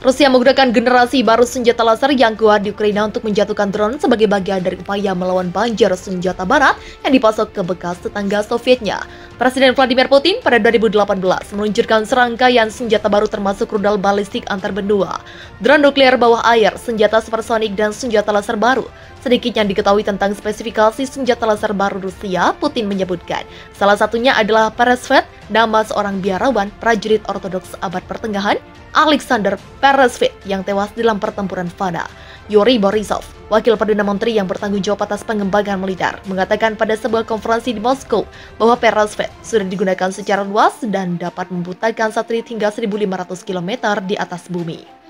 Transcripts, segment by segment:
Rusia menggunakan generasi baru senjata laser yang kuat di Ukraina untuk menjatuhkan drone sebagai bagian dari upaya melawan banjir senjata barat yang dipasok ke bekas tetangga Sovietnya. Presiden Vladimir Putin pada 2018 meluncurkan serangkaian senjata baru termasuk rudal balistik antar benua, drone nuklir bawah air, senjata supersonik, dan senjata laser baru. Sedikit yang diketahui tentang spesifikasi senjata laser baru Rusia, Putin menyebutkan salah satunya adalah Peresvet, nama seorang biarawan prajurit Ortodoks abad pertengahan, Alexander Peresvet, yang tewas dalam pertempuran fana. Yuri Borisov, wakil Perdana Menteri yang bertanggung jawab atas pengembangan militer, mengatakan pada sebuah konferensi di Moskow bahwa Peresvet sudah digunakan secara luas dan dapat membutakan satelit hingga 1.500 km di atas bumi.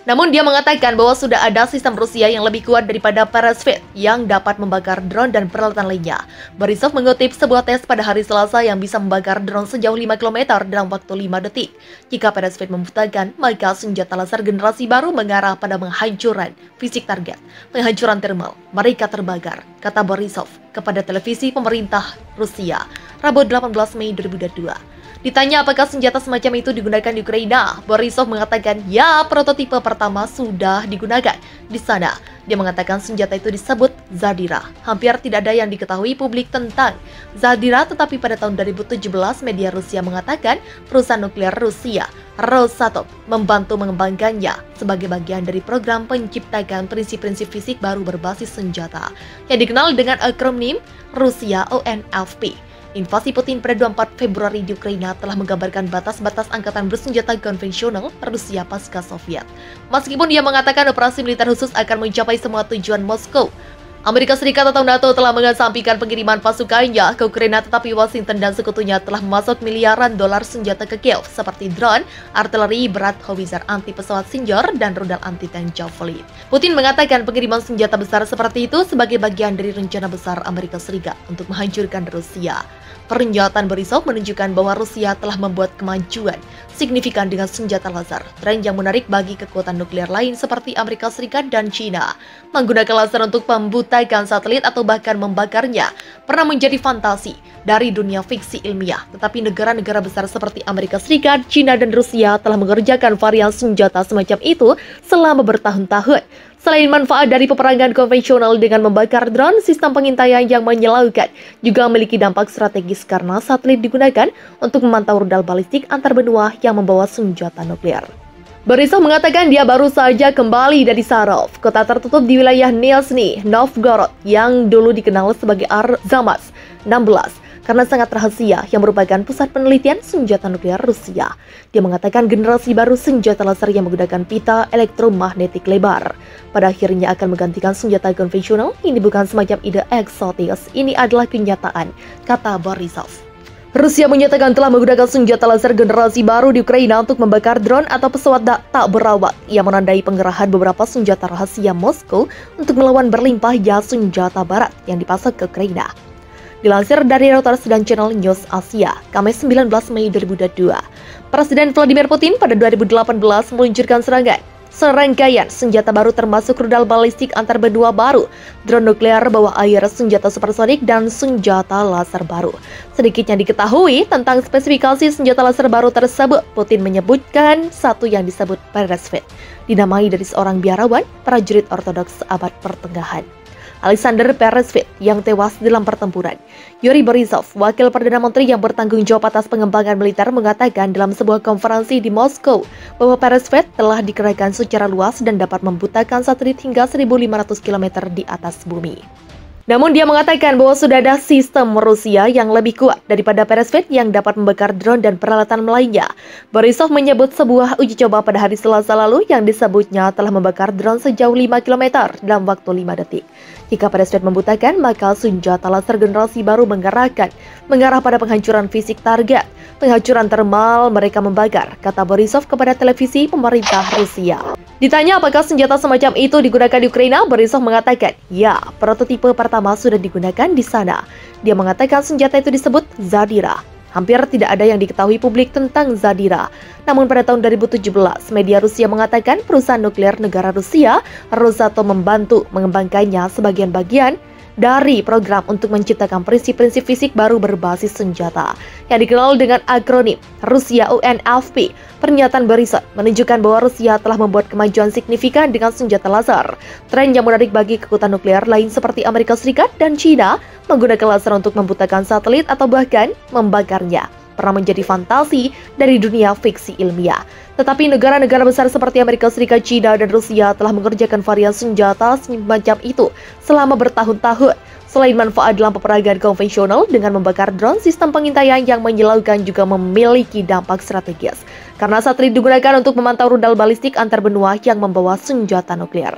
Namun dia mengatakan bahwa sudah ada sistem Rusia yang lebih kuat daripada Peresvet yang dapat membakar drone dan peralatan lainnya. Borisov mengutip sebuah tes pada hari Selasa yang bisa membakar drone sejauh 5 km dalam waktu 5 detik. Jika Peresvet membutakan, maka senjata laser generasi baru mengarah pada penghancuran fisik target, penghancuran thermal, mereka terbakar, kata Borisov kepada televisi pemerintah Rusia, Rabu 18 Mei 2022. Ditanya apakah senjata semacam itu digunakan di Ukraina, Borisov mengatakan ya, prototipe pertama sudah digunakan di sana. Dia mengatakan senjata itu disebut Zadira. Hampir tidak ada yang diketahui publik tentang Zadira, tetapi pada tahun 2017 media Rusia mengatakan perusahaan nuklir Rusia, Rosatom, membantu mengembangkannya sebagai bagian dari program penciptakan prinsip-prinsip fisik baru berbasis senjata yang dikenal dengan akronim Rusia ONFP. Invasi Putin pada 24 Februari di Ukraina telah menggambarkan batas-batas angkatan bersenjata konvensional Rusia pasca Soviet. Meskipun dia mengatakan operasi militer khusus akan mencapai semua tujuan Moskow, Amerika Serikat atau NATO telah mengesampingkan pengiriman pasukannya ke Ukraina, tetapi Washington dan sekutunya telah memasok miliaran dolar senjata ke Kiev seperti drone, artileri berat, howitzer anti pesawat Stinger, dan rudal anti-tank Javelin. Putin mengatakan pengiriman senjata besar seperti itu sebagai bagian dari rencana besar Amerika Serikat untuk menghancurkan Rusia. Pernyataan Borisov menunjukkan bahwa Rusia telah membuat kemajuan signifikan dengan senjata laser, tren yang menarik bagi kekuatan nuklir lain seperti Amerika Serikat dan China. Menggunakan laser untuk membutakan satelit atau bahkan membakarnya pernah menjadi fantasi dari dunia fiksi ilmiah, tetapi negara-negara besar seperti Amerika Serikat, China, dan Rusia telah mengerjakan varian senjata semacam itu selama bertahun-tahun. Selain manfaat dari peperangan konvensional dengan membakar drone, sistem pengintaian yang menyilaukan juga memiliki dampak strategis karena satelit digunakan untuk memantau rudal balistik antar benua yang membawa senjata nuklir. Borisov mengatakan dia baru saja kembali dari Sarov, kota tertutup di wilayah Nizhny Novgorod yang dulu dikenal sebagai Arzamas 16. Karena sangat rahasia yang merupakan pusat penelitian senjata nuklir Rusia. Dia mengatakan generasi baru senjata laser yang menggunakan pita elektromagnetik lebar pada akhirnya akan menggantikan senjata konvensional. Ini bukan semacam ide eksotis, ini adalah kenyataan, kata Borisov. Rusia menyatakan telah menggunakan senjata laser generasi baru di Ukraina untuk membakar drone atau pesawat tak berawak yang menandai pengerahan beberapa senjata rahasia Moskow untuk melawan berlimpahnya senjata barat yang dipasok ke Ukraina. Dilansir dari Reuters dan channel News Asia, Kamis 19 Mei 2022, Presiden Vladimir Putin pada 2018 meluncurkan serangkaian senjata baru termasuk rudal balistik antar benua baru, drone nuklir bawah air, senjata supersonik, dan senjata laser baru. Sedikit yang diketahui tentang spesifikasi senjata laser baru tersebut, Putin menyebutkan satu yang disebut Peresvet, dinamai dari seorang biarawan prajurit Ortodoks abad pertengahan, Alexander Peresvet, yang tewas dalam pertempuran. Yuri Borisov, wakil Perdana Menteri yang bertanggung jawab atas pengembangan militer, mengatakan dalam sebuah konferensi di Moskow bahwa Peresvet telah dikerahkan secara luas dan dapat membutakan satelit hingga 1.500 km di atas bumi. Namun dia mengatakan bahwa sudah ada sistem Rusia yang lebih kuat daripada Peresvet yang dapat membakar drone dan peralatan lainnya. Borisov menyebut sebuah uji coba pada hari Selasa lalu yang disebutnya telah membakar drone sejauh 5 km dalam waktu 5 detik. Jika Peresvet membutakan, maka senjata laser generasi baru mengarah pada penghancuran fisik target, penghancuran thermal, mereka membakar, kata Borisov kepada televisi pemerintah Rusia. Ditanya apakah senjata semacam itu digunakan di Ukraina, Borisov mengatakan, ya, prototipe pertama sudah digunakan di sana. Dia mengatakan senjata itu disebut Zadira. Hampir tidak ada yang diketahui publik tentang Zadira. Namun pada tahun 2017, media Rusia mengatakan perusahaan nuklir negara Rusia, Rosatom, membantu mengembangkannya sebagian bagian dari program untuk menciptakan prinsip-prinsip fisik baru berbasis senjata yang dikenal dengan akronim Rusia UNFP. Pernyataan Borisov menunjukkan bahwa Rusia telah membuat kemajuan signifikan dengan senjata laser. Tren yang menarik bagi kekuatan nuklir lain seperti Amerika Serikat dan China menggunakan laser untuk membutakan satelit atau bahkan membakarnya pernah menjadi fantasi dari dunia fiksi ilmiah. Tetapi negara-negara besar seperti Amerika Serikat, China, dan Rusia telah mengerjakan varian senjata semacam itu selama bertahun-tahun. Selain manfaat dalam peperangan konvensional, dengan membakar drone, sistem pengintaian yang menyilaukan juga memiliki dampak strategis. Karena satelit digunakan untuk memantau rudal balistik antar benua yang membawa senjata nuklir.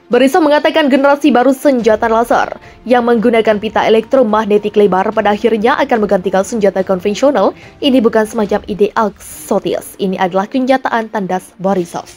Borisov mengatakan generasi baru senjata laser yang menggunakan pita elektromagnetik lebar pada akhirnya akan menggantikan senjata konvensional. Ini bukan semacam ide eksotis, ini adalah kenyataan, tandas Borisov.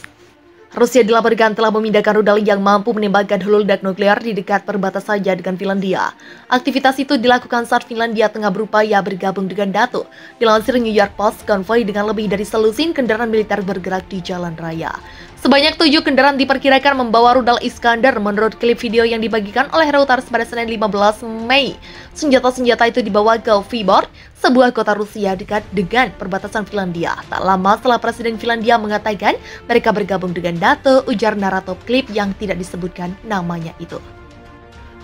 Rusia dilaporkan telah memindahkan rudal yang mampu menembakkan hulu ledak nuklir di dekat perbatasannya dengan Finlandia. Aktivitas itu dilakukan saat Finlandia tengah berupaya bergabung dengan NATO. Dilansir New York Post, konvoi dengan lebih dari selusin kendaraan militer bergerak di jalan raya. Sebanyak 7 kendaraan diperkirakan membawa rudal Iskander menurut klip video yang dibagikan oleh Reuters pada Senin 15 Mei. Senjata-senjata itu dibawa ke Vyborg, sebuah kota Rusia dekat dengan perbatasan Finlandia. Tak lama setelah Presiden Finlandia mengatakan mereka bergabung dengan NATO, ujar narator klip yang tidak disebutkan namanya itu.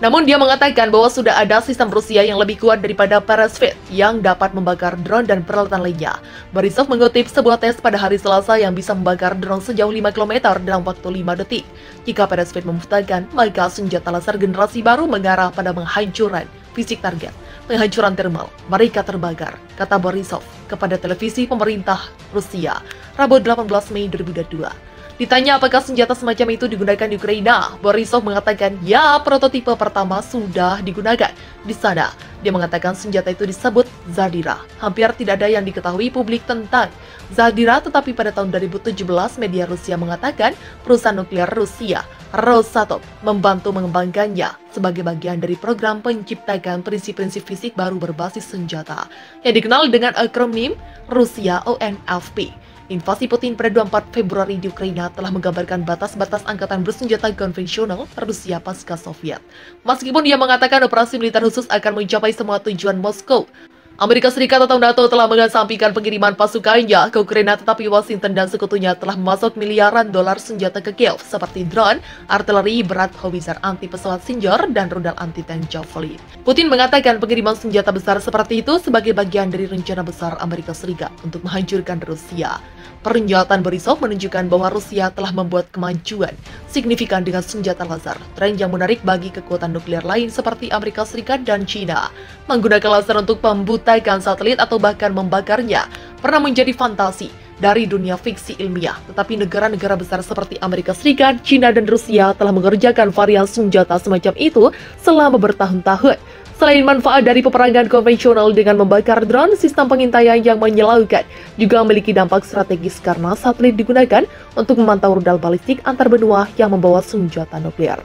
Namun dia mengatakan bahwa sudah ada sistem Rusia yang lebih kuat daripada Peresvit yang dapat membakar drone dan peralatan lainnya. Borisov mengutip sebuah tes pada hari Selasa yang bisa membakar drone sejauh 5 km dalam waktu 5 detik. Jika Peresvit memutahkan, maka senjata laser generasi baru mengarah pada penghancuran fisik target, penghancuran thermal, mereka terbakar, kata Borisov kepada televisi pemerintah Rusia, Rabu 18 Mei 2022. Ditanya apakah senjata semacam itu digunakan di Ukraina, Borisov mengatakan ya, prototipe pertama sudah digunakan di sana. Dia mengatakan senjata itu disebut Zadira. Hampir tidak ada yang diketahui publik tentang Zadira, tetapi pada tahun 2017 media Rusia mengatakan perusahaan nuklir Rusia, Rosatom, membantu mengembangkannya sebagai bagian dari program penciptakan prinsip-prinsip fisik baru berbasis senjata yang dikenal dengan akronim Rusia UNFP. Invasi Putin pada 24 Februari di Ukraina telah menggambarkan batas-batas angkatan bersenjata konvensional Rusia pasca Soviet. Meskipun dia mengatakan operasi militer khusus akan mencapai semua tujuan Moskow, Amerika Serikat atau NATO telah mengesampingkan pengiriman pasukannya ke Ukraina, tetapi Washington dan sekutunya telah memasok miliaran dolar senjata ke Kiev seperti drone, artileri berat, howitzer anti-pesawat Stinger, dan rudal anti-tank Javelin. Putin mengatakan pengiriman senjata besar seperti itu sebagai bagian dari rencana besar Amerika Serikat untuk menghancurkan Rusia. Pernyataan Borisov menunjukkan bahwa Rusia telah membuat kemajuan signifikan dengan senjata laser. Tren yang menarik bagi kekuatan nuklir lain seperti Amerika Serikat dan China menggunakan laser untuk membutakan satelit atau bahkan membakarnya pernah menjadi fantasi dari dunia fiksi ilmiah. Tetapi negara-negara besar seperti Amerika Serikat, China, dan Rusia telah mengerjakan varian senjata semacam itu selama bertahun-tahun. Selain manfaat dari peperangan konvensional dengan membakar drone, sistem pengintaian yang menyilaukan juga memiliki dampak strategis karena satelit digunakan untuk memantau rudal balistik antar benua yang membawa senjata nuklir.